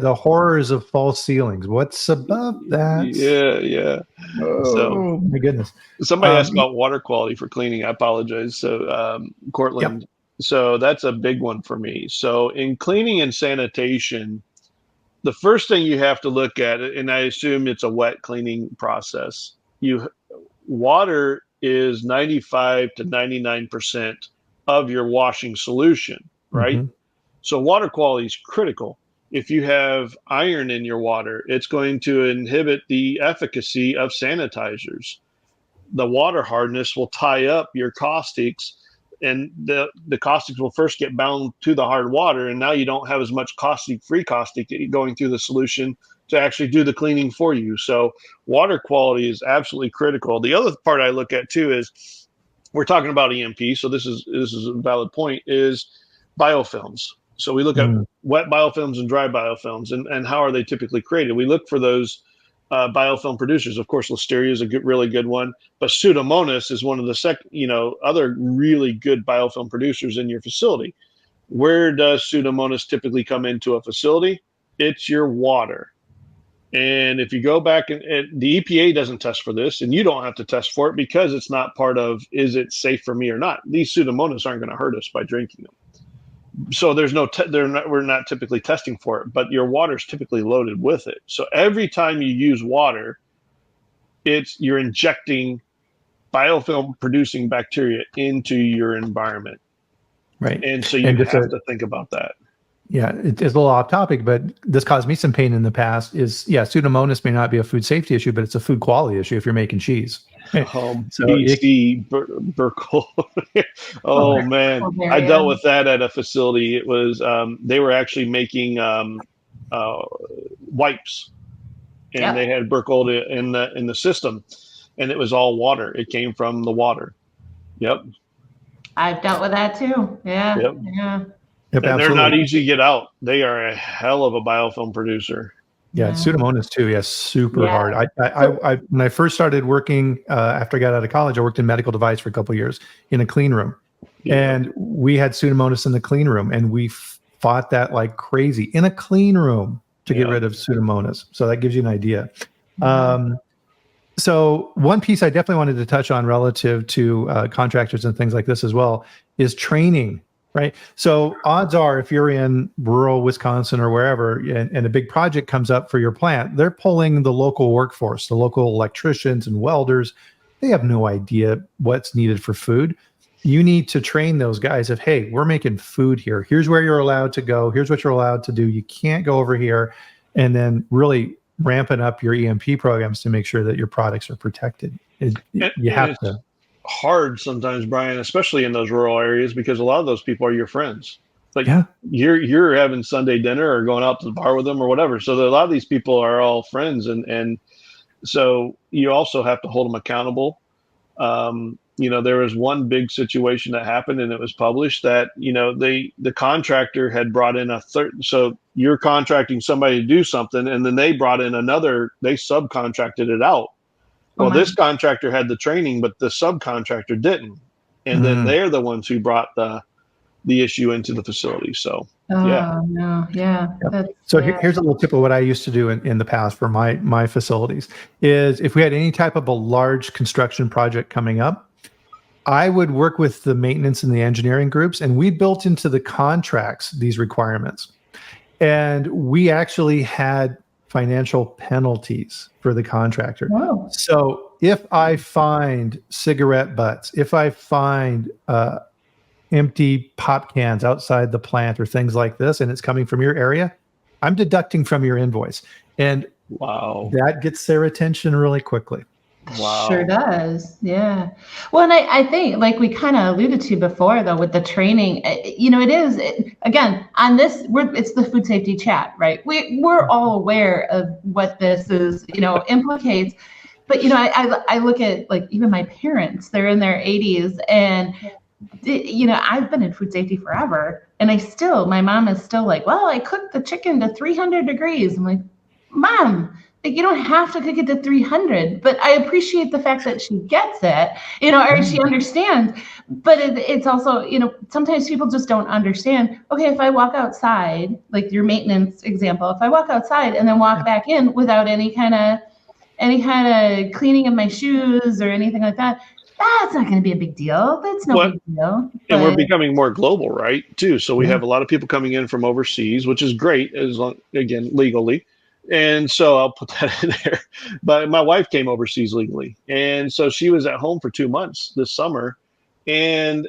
the horrors of false ceilings. What's above that? Yeah. Oh my goodness. Somebody asked about water quality for cleaning. I apologize. So Cortland. Yep. So that's a big one for me. So in cleaning and sanitation, the first thing you have to look at, and I assume it's a wet cleaning process, water is 95 to 99% of your washing solution, right? Mm-hmm. So water quality is critical. If you have iron in your water, it's going to inhibit the efficacy of sanitizers. The water hardness will tie up your caustics, and the caustics will first get bound to the hard water, and now you don't have as much free caustic going through the solution to actually do the cleaning for you. So water quality is absolutely critical. The other part I look at too is, we're talking about EMP, so this is a valid point, is biofilms. So we look at wet biofilms and dry biofilms, and how are they typically created. We look for those biofilm producers. Of course, Listeria is a really good one, but Pseudomonas is one of the other really good biofilm producers in your facility. Where does Pseudomonas typically come into a facility? It's your water. And if you go back and the EPA doesn't test for this, and you don't have to test for it because it's not part of, is it safe for me or not? These Pseudomonas aren't going to hurt us by drinking them. So we're not typically testing for it, but your water is typically loaded with it. So every time you use water, you're injecting biofilm producing bacteria into your environment. Right. And so you have to think about that. Yeah, it's a little off topic, but this caused me some pain in the past. Pseudomonas may not be a food safety issue, but it's a food quality issue if you're making cheese. BC Burkle. Oh man, I dealt with that at a facility. It was they were actually making wipes, and they had Burkle in the system, and it was all water. It came from the water. Yep. I've dealt with that too. Yeah. Yep. Yeah. Yep, and they're not easy to get out. They are a hell of a biofilm producer. Yeah, Pseudomonas too. Yes, super hard. I when I first started working after I got out of college, I worked in medical device for a couple of years in a clean room, and we had Pseudomonas in the clean room, and we fought that like crazy in a clean room to get rid of Pseudomonas. So that gives you an idea. So one piece I definitely wanted to touch on relative to contractors and things like this as well is training. Right. So odds are if you're in rural Wisconsin or wherever and a big project comes up for your plant, they're pulling the local workforce, the local electricians and welders. They have no idea what's needed for food. You need to train those guys of, hey, we're making food here. Here's where you're allowed to go. Here's what you're allowed to do. You can't go over here. And then really ramping up your EMP programs to make sure that your products are protected. You have to. Hard sometimes, Brian, especially in those rural areas, because a lot of those people are your friends. Like you're having Sunday dinner or going out to the bar with them or whatever. So a lot of these people are all friends, and so you also have to hold them accountable. There was one big situation that happened, and it was published that the contractor had brought in so you're contracting somebody to do something, and then they brought in they subcontracted it out. Well, this contractor had the training, but the subcontractor didn't. And then they're the ones who brought the issue into the facility. So, So here's a little tip of what I used to do in the past for my facilities is if we had any type of a large construction project coming up, I would work with the maintenance and the engineering groups, and we built into the contracts these requirements. And we actually had financial penalties for the contractor. Wow. So if I find cigarette butts, if I find empty pop cans outside the plant or things like this, and it's coming from your area, I'm deducting from your invoice. And that gets their attention really quickly. Wow. Sure does. Yeah. Well, and I think like we kind of alluded to before though, with the training, again, on this, it's the food safety chat, right? We're all aware of what this is, implicates, but, I look at like even my parents, they're in their 80s and, I've been in food safety forever and my mom is still like, well, I cooked the chicken to 300 degrees. I'm like, Mom, you don't have to cook it to 300, but I appreciate the fact that she gets it, or she understands. But it's also, sometimes people just don't understand. Okay, if I walk outside, like your maintenance example, if I walk outside and then walk back in without any kind of cleaning of my shoes or anything like that, that's not going to be a big deal. That's no big deal. And we're becoming more global, right? Too. So we have a lot of people coming in from overseas, which is great, as long, again, legally. And so I'll put that in there. But my wife came overseas legally. And so she was at home for 2 months this summer. And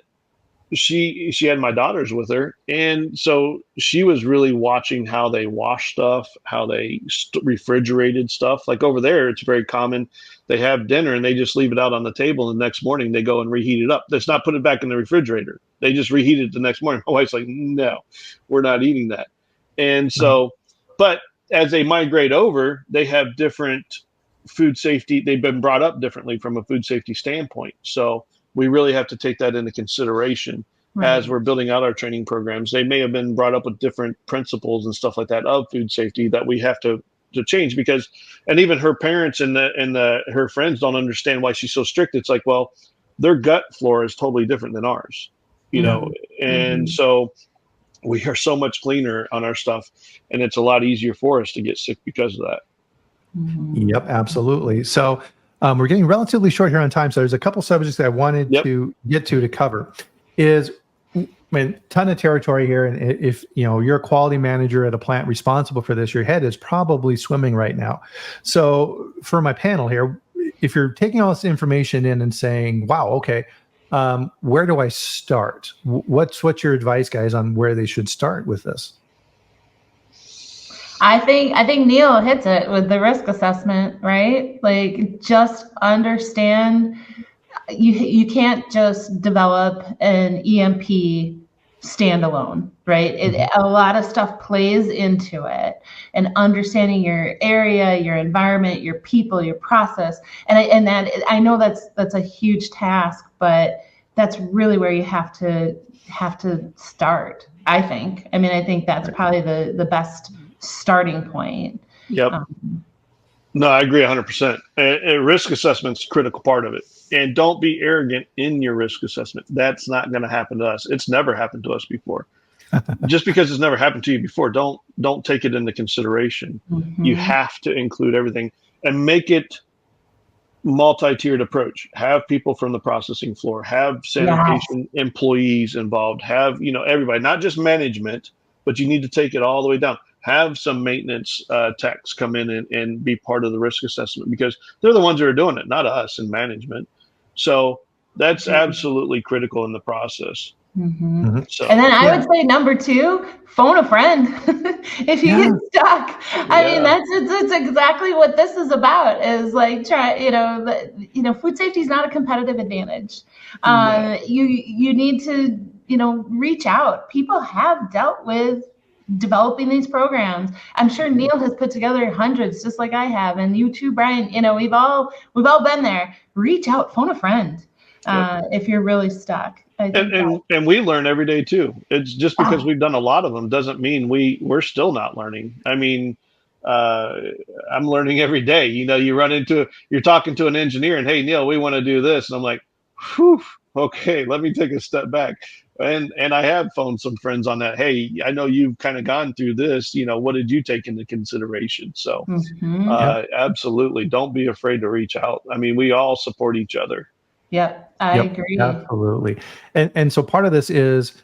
she had my daughters with her. And so she was really watching how they wash stuff, how they refrigerated stuff. Like over there, it's very common. They have dinner and they just leave it out on the table. And the next morning they go and reheat it up. Let's not put it back in the refrigerator. They just reheat it the next morning. My wife's like, no, we're not eating that. And so, but as they migrate over, they have different food safety. They've been brought up differently from a food safety standpoint. So we really have to take that into consideration as we're building out our training programs. They may have been brought up with different principles and stuff like that of food safety that we have to change, because, and even her parents and her friends don't understand why she's so strict. It's like, well, their gut flora is totally different than ours, you know, and so we are so much cleaner on our stuff, and it's a lot easier for us to get sick because of that. Yep, absolutely. So we're getting relatively short here on time. So there's a couple subjects that I wanted to get to cover. Is, I mean, ton of territory here, and if you're a quality manager at a plant responsible for this, your head is probably swimming right now. So for my panel here, if you're taking all this information in and saying, "Wow, okay, where do I start?" What's your advice, guys, on where they should start with this? I think Neil hits it with the risk assessment, right? Like, just understand you can't just develop an EMP standalone, right? A lot of stuff plays into it, and understanding your area, your environment, your people, your process, and that I know that's a huge task, but that's really where you have to start. I think that's probably the best starting point. Yep. No, I agree 100%. And risk assessment's a critical part of it. And don't be arrogant in your risk assessment. That's not going to happen to us. It's never happened to us before. Just because it's never happened to you before, don't take it into consideration. You have to include everything and make it multi-tiered approach. Have people from the processing floor, have sanitation employees involved, have everybody, not just management, but you need to take it all the way down. Have some maintenance techs come in and be part of the risk assessment, because they're the ones that are doing it, not us in management. So that's absolutely critical in the process. So, and then I would say number 2, phone a friend if you get stuck. I mean, that's exactly what this is about. Is like food safety is not a competitive advantage. You need to reach out. People have dealt with developing these programs. I'm sure Neil has put together hundreds, just like I have, and you too, Bryan. We've all been there. Reach out, phone a friend if you're really stuck. And we learn every day too. It's just because we've done a lot of them doesn't mean we're still not learning. I mean, I'm learning every day. You're talking to an engineer and, "Hey, Neil, we want to do this," and I'm like, "Whew, okay, let me take a step back." And I have phoned some friends on that. "Hey, I know you've kind of gone through this. What did you take into consideration?" So absolutely, don't be afraid to reach out. I mean, we all support each other. Yep, I agree. Absolutely. And so part of this is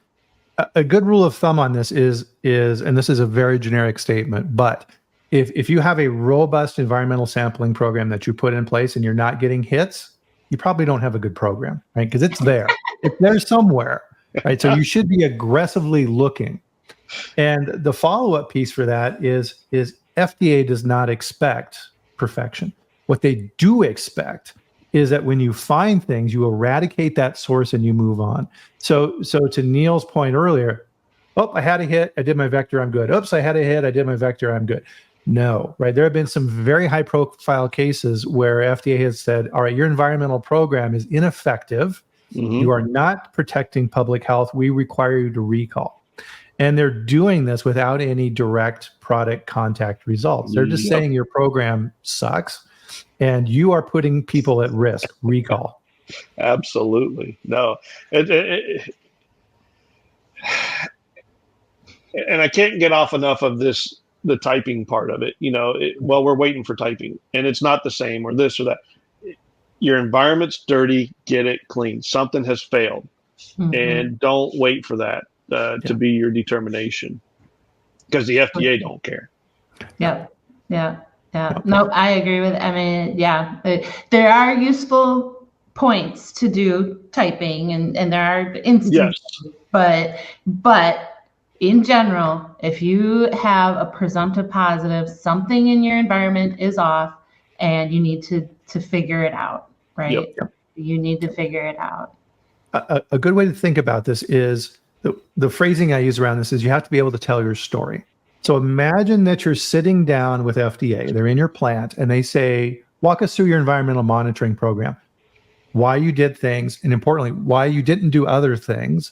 a good rule of thumb on this is, and this is a very generic statement, but if you have a robust environmental sampling program that you put in place and you're not getting hits, you probably don't have a good program, right? Because it's there. It's there somewhere, right? So you should be aggressively looking. And the follow-up piece for that is FDA does not expect perfection. What they do expect is that when you find things, you eradicate that source and you move on. So to Neil's point earlier, I had a hit, I did my vector, I'm good. Oops, I had a hit, I did my vector, I'm good. No, right? There have been some very high profile cases where FDA has said, all right, your environmental program is ineffective. You are not protecting public health. We require you to recall. And they're doing this without any direct product contact results. They're just saying your program sucks and you are putting people at risk. Recall. Absolutely. No. And I can't get off enough of this, the typing part of it. We're waiting for typing and it's not the same or this or that. Your environment's dirty, get it clean. Something has failed. And don't wait for that to be your determination, because the FDA don't care. Yeah. No, I agree with. I mean, there are useful points to do typing, and there are instances, but in general, if you have a presumptive positive, something in your environment is off, and you need to figure it out, right? You need to figure it out. A good way to think about this is the phrasing I use around this is you have to be able to tell your story. So imagine that you're sitting down with FDA, they're in your plant, and they say, walk us through your environmental monitoring program, why you did things, and importantly, why you didn't do other things.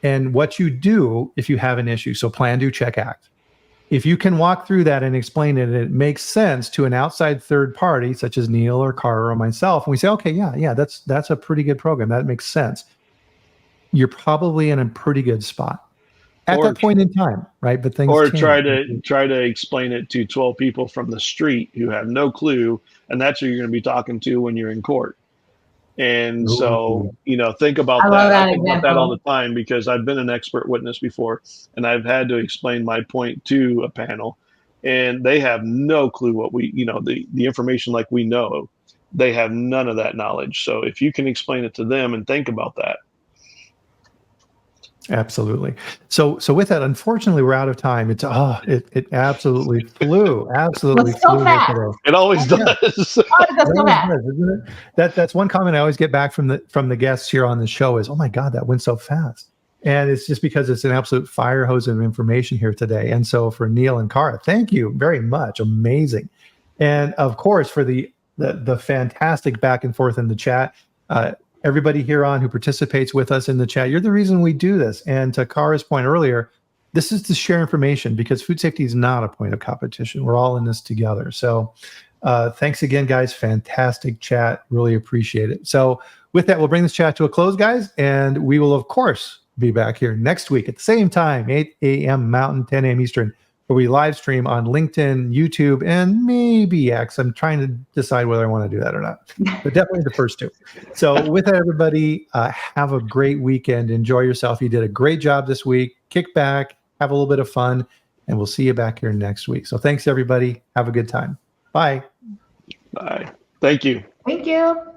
and what you do if you have an issue. So plan, do, check, act. If you can walk through that and explain it, and it makes sense to an outside third party, such as Neil or Kara or myself, and we say, okay, yeah, that's a pretty good program. That makes sense. You're probably in a pretty good spot at that point in time, right? But things change. try to explain it to 12 people from the street who have no clue, and that's who you're going to be talking to when you're in court. And so, think about that. I think about that all the time because I've been an expert witness before, and I've had to explain my point to a panel, and they have no clue what we, the information like we know. They have none of that knowledge. So if you can explain it to them and think about that. Absolutely. So with that, unfortunately, we're out of time. It absolutely flew. Absolutely so flew. fast. It always does. It goes so fast. Does, isn't it? That's one comment I always get back from the guests here on the show is, oh my God, that went so fast. And it's just because it's an absolute fire hose of information here today. And so for Neil and Kara, thank you very much. Amazing. And of course, for the fantastic back and forth in the chat, everybody here on who participates with us in the chat, you're the reason we do this. And to Kara's point earlier, this is to share information because food safety is not a point of competition. We're all in this together. So thanks again, guys. Fantastic chat. Really appreciate it. So with that, we'll bring this chat to a close, guys. And we will, of course, be back here next week at the same time, 8 a.m. Mountain, 10 a.m. Eastern, where we live stream on LinkedIn, YouTube, and maybe X. I'm trying to decide whether I want to do that or not, but definitely the first two. So with that, everybody, have a great weekend. Enjoy yourself. You did a great job this week. Kick back, have a little bit of fun, and we'll see you back here next week. So thanks, everybody. Have a good time. Bye. Bye. Thank you. Thank you.